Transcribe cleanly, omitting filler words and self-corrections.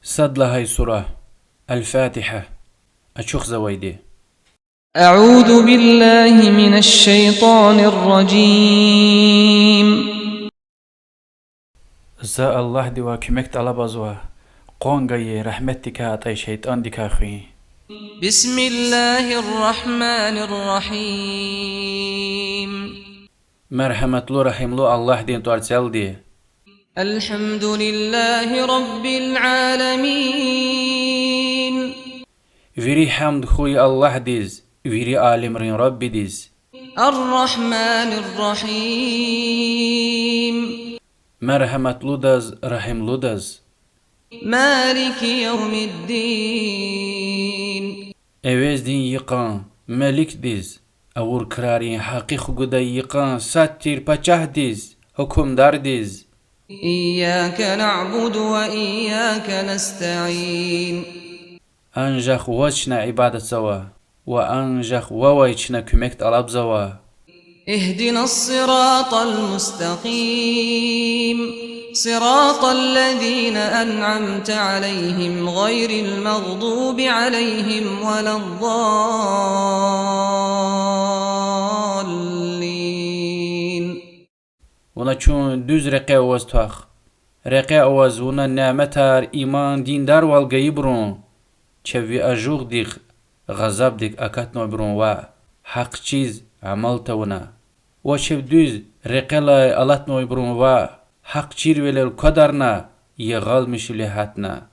صد لهاي سورة الفاتحة أشوخ زويدي. أعوذ بالله من الشيطان الرجيم. زا الله دي وكمك طلبزوا قونغي رحمتك أطي شيطان ديك أخي. بسم الله الرحمن الرحيم. مرحمة لو رحم لو الله دين توارتسل دي. الحمد لله رب العالمين. فيري حمد خوي الله ديز فيري عالم رين ربي ديز. الرحمن الرحيم. مرحمة لودز رحم لودز. مالك يوم الدين. اويز دين يقان ملك ديز اور كرارين حقيق قدا يقان ساتير پچه ديز حكم دار ديز. إياك نعبد وإياك نستعين. أنجخ وچنا عبادة سوا وأنجخ وويچنا كمكت طلب زوا. اهدنا الصراط المستقيم صراط الذين أنعمت عليهم غير المغضوب عليهم ولا الضالين. ونا چون düz رقه اوز تاخ رقه اوز ونا نعمتار إيمان دين دار والغي برون چوي أجوغ ديخ غضب ديك أكتنو برون و حق چيز عملتا ونا و چو düz رقه لا ألتنو برون و حق چير ولل كدرنا يغال مشلي حتنا.